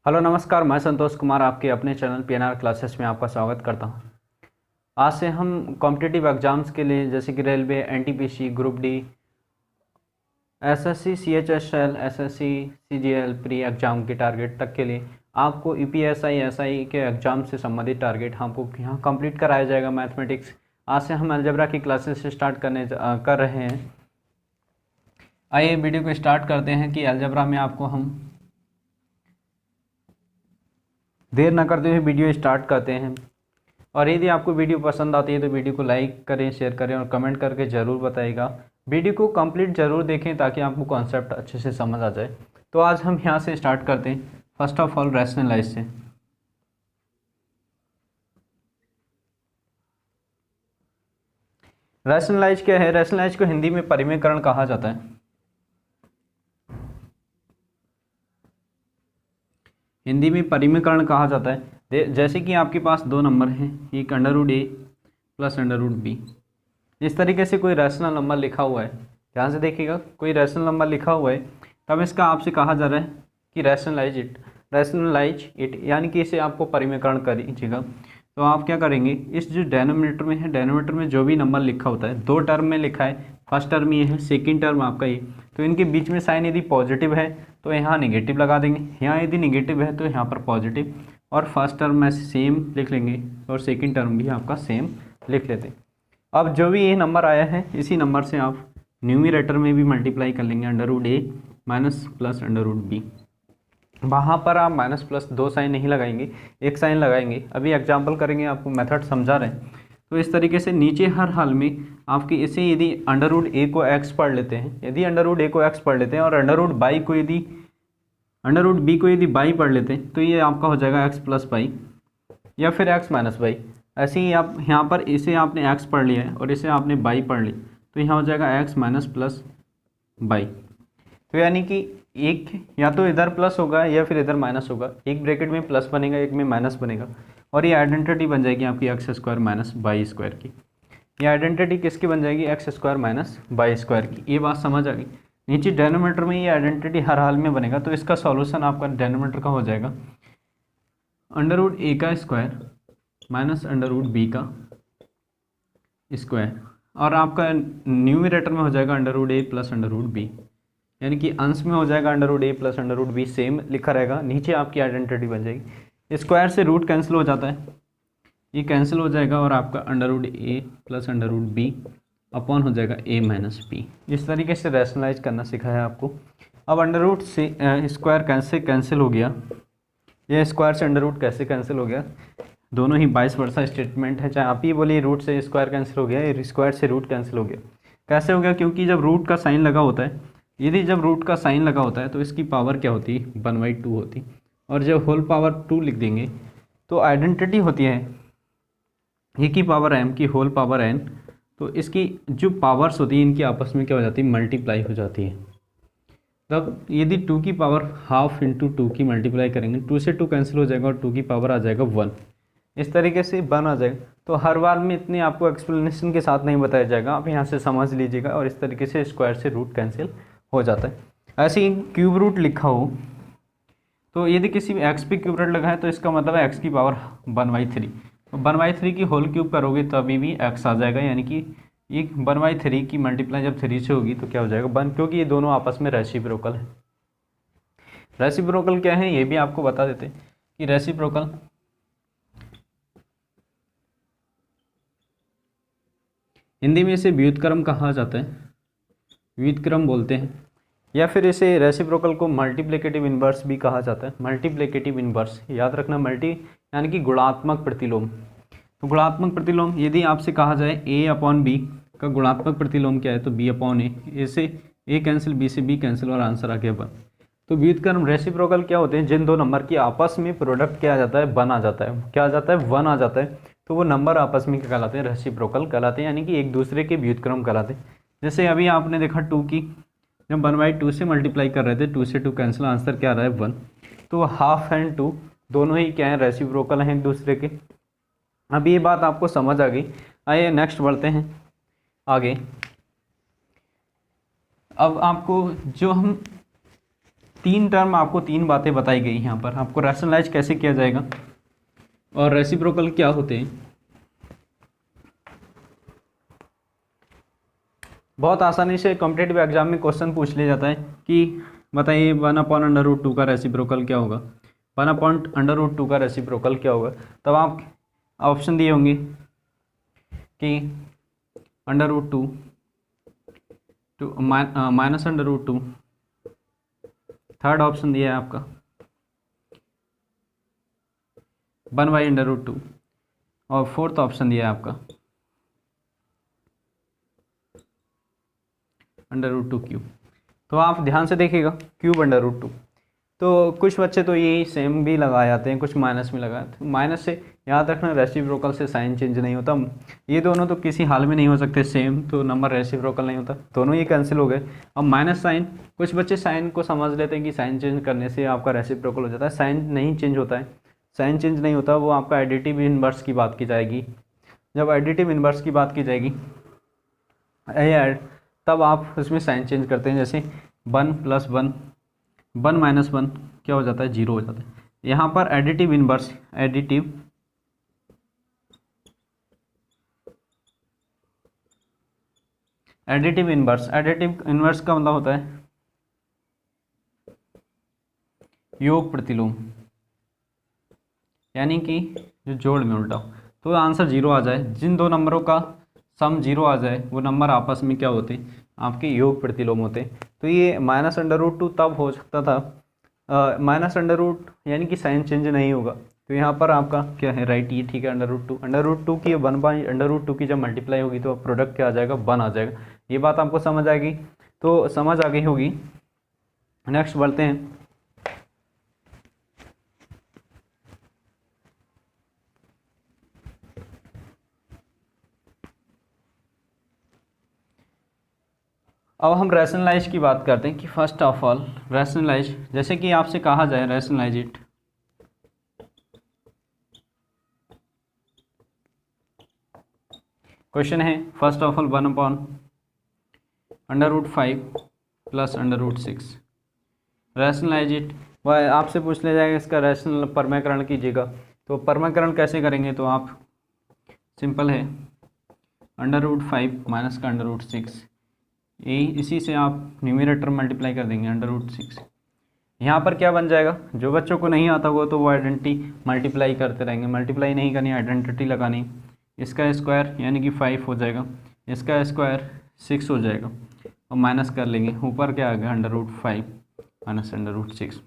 Hello नमस्कार, मैं संतोष कुमार आपके अपने चैनल पीएनआर क्लासेस में आपका स्वागत करता हूं। आज से हम कॉम्पिटिटिव एग्जाम्स के लिए जैसे कि railway, NTPC, group D, SSC, CHSL, SSC, CGL pre exam के टारगेट तक के लिए आपको यूपीएसआई, एसआई के एग्जाम से संबंधित टारगेट हमको यहाँ कंप्लीट कराया जाएगा। मैथमेटिक्स आज से हम अलजेब्रा की क्लासेस स्टार्ट कर रहे हैं। आइए वीडियो को स्टार्ट करते हैं कि अलजेब्रा में आपको हम देर न करते हुए वीडियो स्टार्ट करते हैं। और यदि आपको वीडियो पसंद आती है तो वीडियो को लाइक करें, शेयर करें और कमेंट करके ज़रूर बताइएगा। वीडियो को कंप्लीट ज़रूर देखें ताकि आपको कॉन्सेप्ट अच्छे से समझ आ जाए। तो आज हम यहाँ से स्टार्ट करते हैं। फर्स्ट ऑफ ऑल रैशनलाइज से। रैशनलाइज क्या है? रैशनलाइज को हिंदी में परिमेयकरण कहा जाता है। हिंदी में परिमेयकरण कहा जाता है। जैसे कि आपके पास दो नंबर हैं, एक √a प्लस √b। इस तरीके से कोई रैशनल नंबर लिखा हुआ है, ध्यान से देखिएगा, कोई रैशनल नंबर लिखा हुआ है, तब इसका आपसे कहा जा रहा है कि रैशनलाइज इट, यानी कि इसे आपको परिमेयकरण करिएगा। तो आप क्या करेंगे, इस जो डेनोमिनेटर में है, डेनोमिनेटर में जो भी नंबर लिखा होता है, दो टर्म में लिखा है, फर्स्ट टर्म ये है, सेकेंड टर्म आपका ये, तो इनके बीच में साइन यदि पॉजिटिव है तो यहाँ नेगेटिव लगा देंगे, यहाँ यदि नेगेटिव है तो यहाँ पर पॉजिटिव, और फर्स्ट टर्म में सेम लिख लेंगे और सेकंड टर्म भी आपका सेम लिख लेते हैं। अब जो भी ये नंबर आया है, इसी नंबर से आप न्यूमरेटर में भी मल्टीप्लाई कर लेंगे, √a माइनस प्लस √b। वहाँ पर आप माइनस प्लस दो साइन नहीं लगाएंगे, एक साइन लगाएंगे। अभी एग्जाम्पल करेंगे, आपको मेथड समझा रहे हैं। तो इस तरीके से नीचे हर हाल में आपके इसे यदि √a को x पढ़ लेते हैं, यदि √a को x पढ़ लेते हैं और √b को यदि बाई पढ़ लेते हैं, तो ये आपका हो जाएगा x प्लस बाई या फिर x माइनस बाई। ऐसे ही आप यहाँ पर इसे आपने x पढ़ लिया है और इसे आपने बाई पढ़ ली, तो यहाँ हो जाएगा x माइनस प्लस बाई। तो यानी कि एक या तो इधर प्लस होगा या फिर इधर माइनस होगा, एक ब्रैकेट में प्लस बनेगा, एक में माइनस बनेगा, और ये आइडेंटिटी बन जाएगी आपकी x² माइनस बाई स्क्वायर की। ये आइडेंटिटी किसकी बन जाएगी? x² माइनस बाई स्क्वायर की। ये बात समझ आ गई। नीचे डेनोमीटर में ये आइडेंटिटी हर हाल में बनेगा, तो इसका सॉल्यूशन आपका डेनोमीटर का हो जाएगा √a का स्क्वायर माइनस √b का स्क्वायर, और आपका न्यूमरेटर में हो जाएगा √a प्लस √b, यानी कि अंश में हो जाएगा √a प्लस √b, सेम लिखा रहेगा। नीचे आपकी आइडेंटिटी बन जाएगी। स्क्वायर से रूट कैंसिल हो जाता है, ये कैंसिल हो जाएगा और आपका √a प्लस √b अपॉन हो जाएगा a माइनस b। इस तरीके से रैशनलाइज करना सिखाया आपको। अब अंडर से स्क्वायर कैसे कैंसिल हो गया, ये स्क्वायर से √ कैसे कैंसिल हो गया, दोनों ही वाइस वर्सा स्टेटमेंट है। चाहे आप ही बोलिए रूट से स्क्वायर कैंसिल हो गया, ये स्क्वायर से रूट कैंसिल हो गया। कैसे हो गया? क्योंकि जब रूट का साइन लगा होता है, यदि जब रूट का साइन लगा होता है तो इसकी पावर क्या होती है? 1/2 होती, और जब होल पावर 2 लिख देंगे तो आइडेंटिटी होती है ए की पावर m की होल पावर n, तो इसकी जो पावर्स होती है इनकी आपस में क्या हो जाती है? मल्टीप्लाई हो जाती है। तब यदि 2 की पावर हाफ इंटू 2 की मल्टीप्लाई करेंगे, 2 से 2 कैंसिल हो जाएगा और 2 की पावर आ जाएगा 1। इस तरीके से 1 आ जाएगा। तो हर बार में इतनी आपको एक्सप्लेनेशन के साथ नहीं बताया जाएगा, आप यहाँ से समझ लीजिएगा। और इस तरीके से स्क्वायर से रूट कैंसिल हो जाता है। ऐसे ही क्यूब रूट लिखा हो, तो यदि किसी भी x पे क्यूब रूट लगा है तो इसका मतलब है x की पावर 1/3। तो 1/3 की होल क्यूब करोगे तभी भी x आ जाएगा, यानी कि ये 1/3 की मल्टीप्लाई जब 3 से होगी तो क्या हो जाएगा? 1, क्योंकि ये दोनों आपस में रेसिप्रोकल है। रेसिप्रोकल क्या है ये भी आपको बता देते हैं कि रेसिप्रोकल हिंदी में इसे व्युत्क्रम कहा जाता है, व्युत्क्रम बोलते हैं, या फिर इसे रेसिप्रोकल को मल्टीप्लिकेटिव इन्वर्स भी कहा जाता है। मल्टीप्लिकेटिव इन्वर्स याद रखना, मल्टी यानी कि गुणात्मक प्रतिलोम। तो गुणात्मक प्रतिलोम यदि आपसे कहा जाए a/b का गुणात्मक प्रतिलोम क्या है, तो b/a। इसे a कैंसिल, b से b कैंसिल, और आंसर आ गया 1। तो व्युत्क्रम रेसिप्रोकल क्या होते हैं? जिन दो नंबर की आपस में प्रोडक्ट क्या आ जाता है? 1 आ जाता है। क्या आ जाता है? 1 आ जाता है। तो वो नंबर आपस में क्या कहलाते हैं? रेसिप्रोकल कहलाते हैं, यानी कि एक दूसरे के व्युत्क्रम कहलाते हैं। जैसे अभी आपने देखा 2 की जब 1/2 से मल्टीप्लाई कर रहे थे, 2 से 2 कैंसिल, आंसर क्या आ रहा है? 1। तो हाफ एंड 2 दोनों ही क्या है? रेसिप्रोकल हैं एक दूसरे के। अब ये बात आपको समझ आ गई। आइए नेक्स्ट बढ़ते हैं आगे। अब आपको जो हम तीन टर्म आपको तीन बातें बताई गई यहाँ पर, आपको रैशनलाइज कैसे किया जाएगा और रेसिप्रोकल क्या होते हैं। बहुत आसानी से कॉम्पिटिटिव एग्जाम में क्वेश्चन पूछ लिया जाता है कि बताइए 1/√2 का रेसिप्रोकल क्या होगा, 1/√2 का रेसिप्रोकल क्या होगा। तब आप ऑप्शन दिए होंगे कि √2 टू -√2, थर्ड ऑप्शन दिया है आपका 1/√2 और फोर्थ ऑप्शन दिया है आपका √2 क्यूब। तो आप ध्यान से देखिएगा, क्यूब √2। तो कुछ बच्चे तो यही सेम भी लगा जाते हैं, कुछ माइनस में लगा जाते हैं। माइनस से याद रखना रेसिप्रोकल से साइन चेंज नहीं होता, ये दोनों तो किसी हाल में नहीं हो सकते सेम, तो नंबर रेसिप्रोकल नहीं होता, दोनों ये कैंसिल हो गए। अब माइनस साइन, कुछ बच्चे साइन को समझ लेते हैं कि साइन चेंज करने से आपका रेसिप्रोकल हो जाता है, साइन नहीं चेंज होता है, साइन चेंज नहीं होता, वो आपका एडिटिव इनवर्स की बात की जाएगी। जब एडिटिव इनवर्स की बात की जाएगी तब आप उसमें साइन चेंज करते हैं, जैसे 1 + 1 1 - 1 क्या हो जाता है, 0 हो जाता है। यहाँ पर एडिटिव इनवर्स, एडिटिव इनवर्स का मतलब होता है योग प्रतिलोम, यानी कि जो जोड़ में उल्टा हो, तो आंसर 0 आ जाए। जिन दो नंबरों का सम 0 आ जाए वो नंबर आपस में क्या होते हैं, आपके योग प्रतिलोम होते हैं। तो ये -√2 तब हो सकता था, -√ यानी कि साइन चेंज नहीं होगा। तो यहाँ पर आपका क्या है, राइट, ये ठीक है। √2 की 1/√2 की जब मल्टीप्लाई होगी तो प्रोडक्ट क्या आ जाएगा, 1 आ जाएगा। ये बात आपको समझ आएगी, तो समझ आ गई होगी। नेक्स्ट बढ़ते हैं। अब हम रैशनलाइज की बात करते हैं कि फर्स्ट ऑफ ऑल रैशनलाइज, जैसे कि आपसे कहा जाए रैशनलाइज इट, क्वेश्चन है first of all 1/√5 + √6 rationalise it. वह आपसे पूछ लिया जाएगा इसका रैशनल परमीकरण कीजिएगा। तो परमीकरण कैसे करेंगे, तो आप सिंपल है √5 माइनस का √6, यही इसी से आप न्यूमरेटर मल्टीप्लाई कर देंगे √6। यहाँ पर क्या बन जाएगा, जो बच्चों को नहीं आता हुआ तो वो आइडेंटिटी मल्टीप्लाई करते रहेंगे, मल्टीप्लाई नहीं करनी, आइडेंटिटी लगानी। इसका स्क्वायर यानी कि 5 हो जाएगा, इसका स्क्वायर 6 हो जाएगा, और माइनस कर लेंगे, ऊपर क्या आ गया √5 माइनस √6,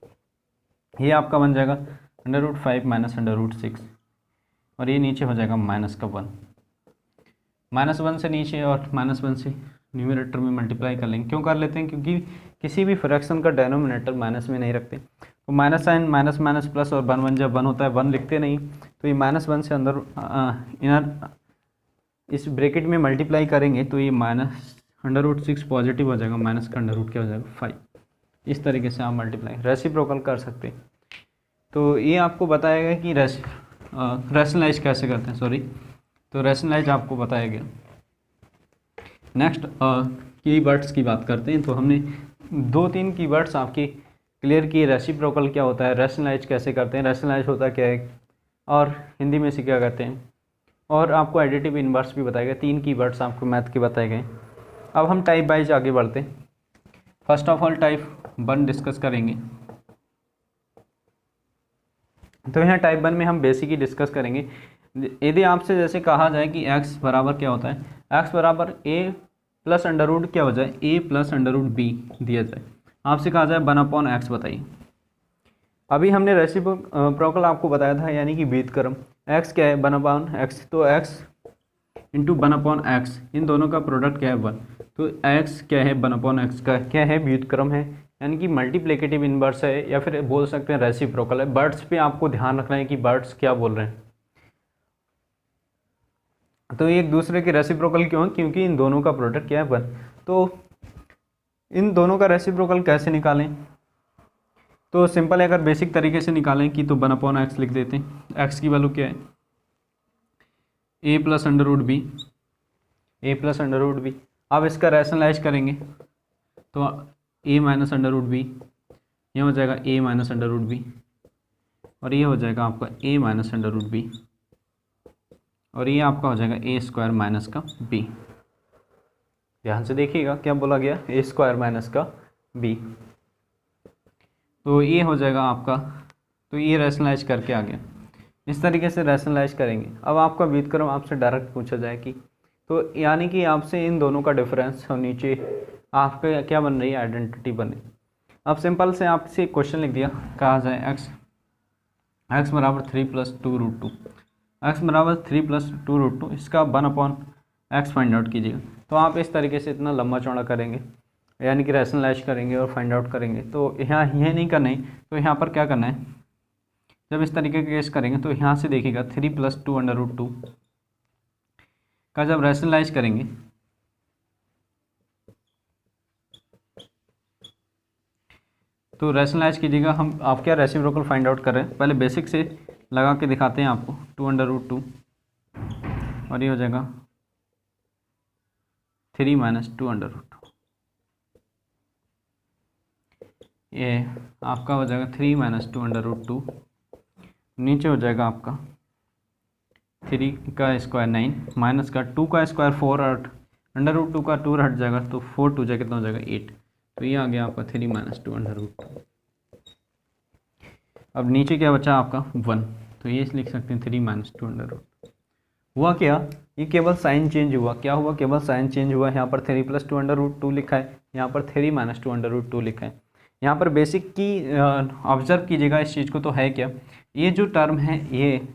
ये आपका बन जाएगा √5 माइनस √6, और ये नीचे हो जाएगा -1, -1 से नीचे और -1 से न्यूमरेटर में मल्टीप्लाई कर लेंगे। क्यों कर लेते हैं, क्योंकि किसी भी फ्रैक्शन का डिनोमिनेटर माइनस में नहीं रखते। तो minus sign minus minus plus, और 1 जब 1 होता है 1 लिखते नहीं, तो ये -1 से अंदर इनर इस ब्रैकेट में मल्टीप्लाई करेंगे तो ये -√6 पॉजिटिव हो जाएगा, माइनस का √ क्या हो जाएगा 5। इस तरीके से आप मल्टीप्लाई रेसिप्रोकल कर सकते हैं। तो ये आपको बताएगा कि रैशनलाइज कैसे करते हैं, सॉरी, तो रैशनलाइज आपको बताया गया। नेक्स्ट कीवर्ड्स की बात करते हैं। तो हमने 2-3 कीवर्ड्स आपकी क्लियर किए, रेसिप्रोकल क्या होता है, रैशनलाइज कैसे करते हैं, रैशनलाइज होता क्या है, और हिंदी में से क्या कहते हैं, और आपको एडिटिव इनवर्स भी बताया गया। 3 कीवर्ड्स आपको मैथ के बताए गए। अब हम टाइप वाइज आगे बढ़ते हैं। First of all type 1 discuss करेंगे। तो यहाँ टाइप 1 में हम बेसिक ही डिस्कस करेंगे। यदि आपसे जैसे कहा जाए कि x बराबर क्या होता है, x बराबर a + √ क्या हो जाए, a + √b दिया जाए, आपसे कहा जाए 1/x बताइए। अभी हमने रेसिप्रोकल आपको बताया था, यानी कि व्युत्क्रम। x क्या है, 1/x, तो x × 1/x, इन दोनों का प्रोडक्ट क्या है 1, तो x क्या है 1/x का क्या है, व्युत्क्रम है, यानी कि मल्टीप्लिकेटिव इनवर्स है, या फिर बोल सकते हैं रेसिप्रोकल है। वर्ड्स पे आपको ध्यान रखना है कि वर्ड्स क्या बोल रहे हैं। तो एक दूसरे के रेसिप्रोकल क्यों है, क्योंकि इन दोनों का प्रोडक्ट क्या है 1। तो इन दोनों का रेसिप्रोकल कैसे निकालें, तो सिंपल है, अगर बेसिक तरीके से निकालें कि तो 1/x लिख देते हैं। x की वैल्यू क्या है, a + √b, a + √b। अब इसका रैशनलाइज करेंगे तो a - √b ये हो जाएगा a minus under root B, और ये हो जाएगा आपका a minus under root B, और ये आपका हो जाएगा a स्क्वायर माइनस का b। ध्यान से देखिएगा क्या बोला गया, a स्क्वायर माइनस का b। तो ये हो जाएगा आपका, तो ये रैशनलाइज करके आ गया। इस तरीके से रैशनलाइज करेंगे। अब आपका व्युत्क्रम आपसे डायरेक्ट पूछा जाए कि, तो यानी कि आपसे इन दोनों का डिफरेंस और नीचे आपके क्या बन रही है, आइडेंटिटी बने। अब सिंपल से आपसे क्वेश्चन लिख दिया, कहा जाए x बराबर 3+2√2, x बराबर 3+2√2, इसका 1/x फाइंड आउट कीजिएगा। तो आप इस तरीके से इतना लंबा चौड़ा करेंगे, यानी कि रैशनलाइज करेंगे और फाइंड आउट करेंगे। तो यहाँ ये नहीं करना है, तो यहाँ पर क्या करना है, जब इस तरीके का केस करेंगे तो यहाँ से देखिएगा 3+2√2 का जब रैशनलाइज करेंगे तो रैशनलाइज कीजिएगा। हम आप क्या रेसिप्रोकल फाइंड आउट कर रहे हैं, पहले बेसिक से लगा के दिखाते हैं आपको। 2√2 और ये हो जाएगा 3 - 2√2, ये आपका हो जाएगा 3 - 2√2, नीचे हो जाएगा आपका 3 का स्क्वायर 9 माइनस का 2 का स्क्वायर 4 और अंडर रूट 2 का 2 हट जाएगा, तो 4 2 कितना हो जाएगा 8। तो ये आ गया आपका 3 - 2√2। अब नीचे क्या बचा आपका 1, तो ये लिख सकते हैं 3 - 2√2। हुआ क्या, ये केवल साइन चेंज हुआ। क्या हुआ, केवल साइन चेंज हुआ। यहाँ पर 3+2√2 लिखा है, यहाँ पर 3 - 2√2 लिखा है। यहाँ पर बेसिक की ऑब्जर्व कीजिएगा इस चीज़ को, तो है क्या, ये जो टर्म है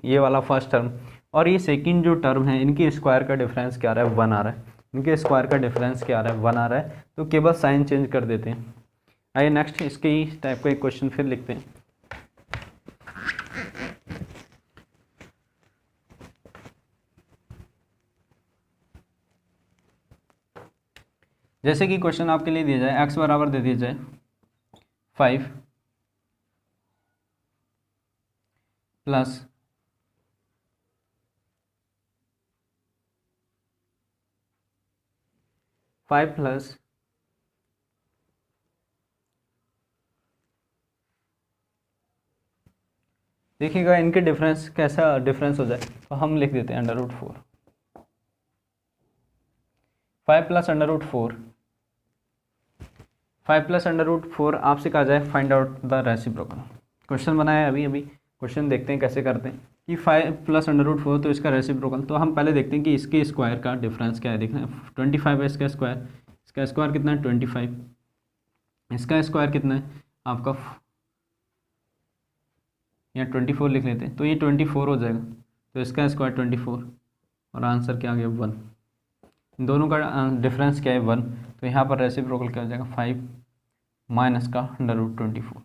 ये वाला फर्स्ट टर्म और ये सेकंड जो टर्म है, इनके स्क्वायर का डिफरेंस क्या आ रहा है, 1 आ रहा है। इनके स्क्वायर का डिफरेंस क्या आ रहा है, 1 आ रहा है। तो केवल साइन चेंज कर देते हैं। आइए नेक्स्ट इसके ही टाइप का एक क्वेश्चन फिर लिखते हैं। जैसे कि क्वेश्चन आपके लिए दिया जाए, x बराबर दे दिया जाए 5 प्लस 5 प्लस देखिएगा इनके डिफरेंस कैसा डिफरेंस हो जाए, तो हम लिख देते हैं under root 4, 5 plus under root 4, 5 plus under root 4 आपसे कहा जाए find out the reciprocal. Question बनाया है अभी क्वेश्चन देखते हैं कैसे करते हैं कि 5 प्लस अंडर रूट 4 तो इसका रेसिप्रोकल। तो हम पहले देखते हैं कि इसके स्क्वायर का डिफरेंस क्या है। देखना 25 है इसका स्क्वायर कितना है 25, इसका स्क्वायर कितना है आपका, यहाँ 24 लिख लेते हैं, तो ये 24 हो जाएगा। तो इसका स्क्वायर 24 और आंसर क्या आ गया 1। इन दोनों का डिफरेंस क्या है 1, तो यहाँ पर रेसिप्रोकल क्या हो जाएगा 5 माइनस का अंडर रूट 24,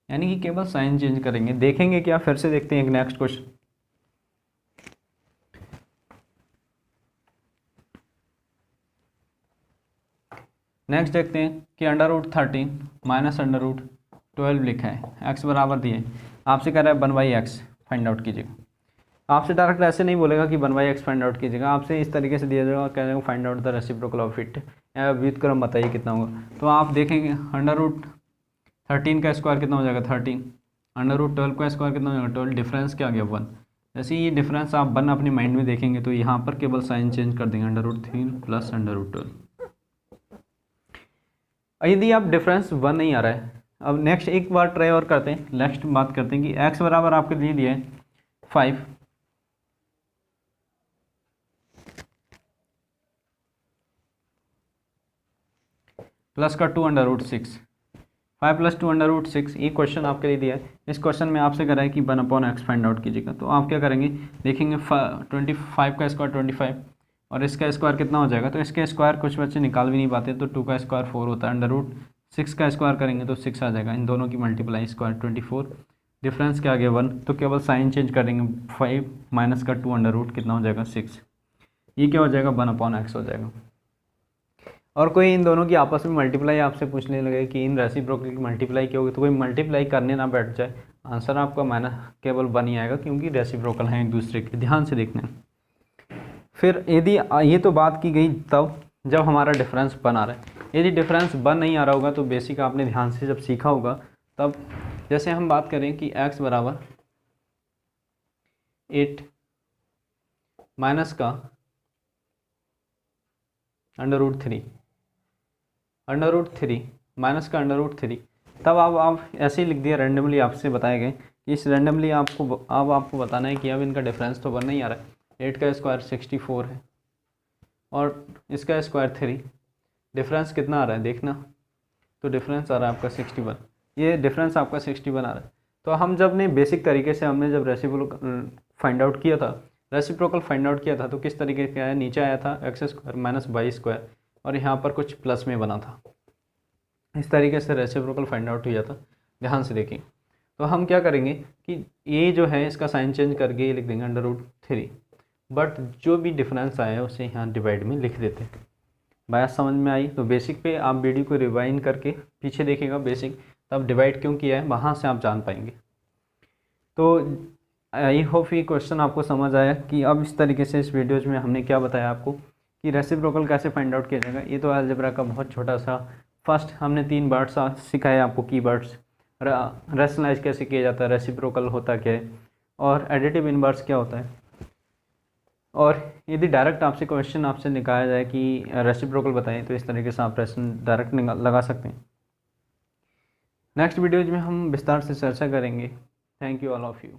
यानी कि केवल साइन चेंज करेंगे। देखेंगे क्या, फिर से देखते हैं एक नेक्स्ट क्वेश्चन। नेक्स्ट देखते हैं कि under root 13 minus under root 12 लिखा है, एक्स बराबर दिए, आपसे कह रहा है 1/x फाइंड आउट कीजिएगा। आपसे डायरेक्ट ऐसे नहीं बोलेगा कि 1/x फाइंड आउट कीजिएगा, आपसे इस तरीके से दिया जाएगा, कह जाएगा find out the reciprocal of it, व्युत्क्रम बताइए कितना होगा। तो आप देखेंगे अंडर रूट 13 का स्क्वायर कितना हो जाएगा 13, अंडर रूट 12 का स्क्वायर कितना हो जाएगा 12, डिफरेंस क्या आ गया 1। जैसे ये डिफरेंस आप 1 अपने माइंड में देखेंगे तो यहाँ पर केवल साइन चेंज कर देंगे, under root 3 plus under root 12। यदि आप डिफरेंस 1 नहीं आ रहा है, अब नेक्स्ट एक बार ट्राई और करते हैं। नेक्स्ट बात करते हैं कि x बराबर आपके लिए दिया है 5 प्लस का 2 अंडर रूट 6, 5 + 2 अंडर रूट 6। ये क्वेश्चन आपके लिए दिया है। इस क्वेश्चन में आपसे करा है कि 1/x फाइंड आउट कीजिएगा। तो आप क्या करेंगे, देखेंगे 25 का स्क्वायर 25 और इसका स्क्वायर कितना हो जाएगा। तो इसके स्क्वायर कुछ बच्चे निकाल भी नहीं पाते, तो 2 का स्क्वायर 4 होता है, अंडर रूट 6 का स्क्वायर करेंगे तो 6 आ जाएगा। इन दोनों की मल्टीप्लाई स्क्वायर 24, डिफरेंस क्या आ गया 1। तो केवल साइन चेंज करेंगे, 5 माइनस का 2 अंडर रूट कितना हो जाएगा 6, ये क्या हो जाएगा 1/x हो जाएगा। और कोई इन दोनों की आपस में मल्टीप्लाई आपसे पूछने लगे कि इन रेसिप्रोकल की मल्टीप्लाई क्या होगी, तो कोई मल्टीप्लाई करने ना बैठ जाए, आंसर आपका माइनस केवल 1 ही आएगा, क्योंकि रेसिप्रोकल हैं एक दूसरे के। ध्यान से देखना। फिर यदि ये तो बात की गई तब जब हमारा डिफरेंस 1 आ रहा है, यदि डिफरेंस 1 नहीं आ रहा होगा तो बेसिक आपने ध्यान से जब सीखा होगा तब, जैसे हम बात करें कि x बराबर 8 माइनस का √3 माइनस का √3, तब आप ऐसे ही लिख दिया रैंडमली, आपसे बताए गए कि इस रैंडमली आपको बताना है कि अब इनका डिफरेंस तो 1 नहीं आ रहा है। 8 का स्क्वायर 64 है और इसका स्क्वायर 3, डिफरेंस कितना आ रहा है देखना, तो डिफरेंस आ रहा है आपका 61, ये डिफरेंस आपका 61 आ रहा है। तो हम जब ने बेसिक तरीके से हमने जब रेसिप्रोकल फाइंड आउट किया था तो किस तरीके का है, नीचे आया था x² माइनस वाई स्क्वायर और यहाँ पर कुछ प्लस में बना था, इस तरीके से रेसिप्रोकल फाइंड आउट हुआ था। ध्यान से देखिए, तो हम क्या करेंगे कि ये जो है इसका साइन चेंज करके ये लिख देंगे √3, बट जो भी डिफरेंस आया है उसे यहाँ डिवाइड में लिख देते हैं। बात समझ में आई? तो बेसिक पे आप वीडियो को रिवाइंड करके पीछे देखिएगा बेसिक, तब डिवाइड क्यों किया है वहाँ से आप जान पाएंगे। तो आई होप ये क्वेश्चन आपको समझ आया कि अब इस तरीके से इस वीडियोज़ में हमने क्या बताया आपको कि रेसिप्रोकल कैसे फाइंड आउट किया जाएगा। ये तो अलजेब्रा का बहुत छोटा सा फर्स्ट हमने 3 वर्ड्स सिखाए आपको, की वर्ड्स, रैशनलाइज कैसे किया जाता है, रेसिप्रोकल होता क्या है और एडिटिव इनवर्स क्या होता है। और यदि डायरेक्ट आपसे क्वेश्चन आपसे निकाला जाए कि रेसिप्रोकल बताएं तो इस तरीके से आप प्रश्न डायरेक्ट लगा सकते हैं। नेक्स्ट वीडियोज में हम विस्तार से चर्चा करेंगे। Thank you all of you.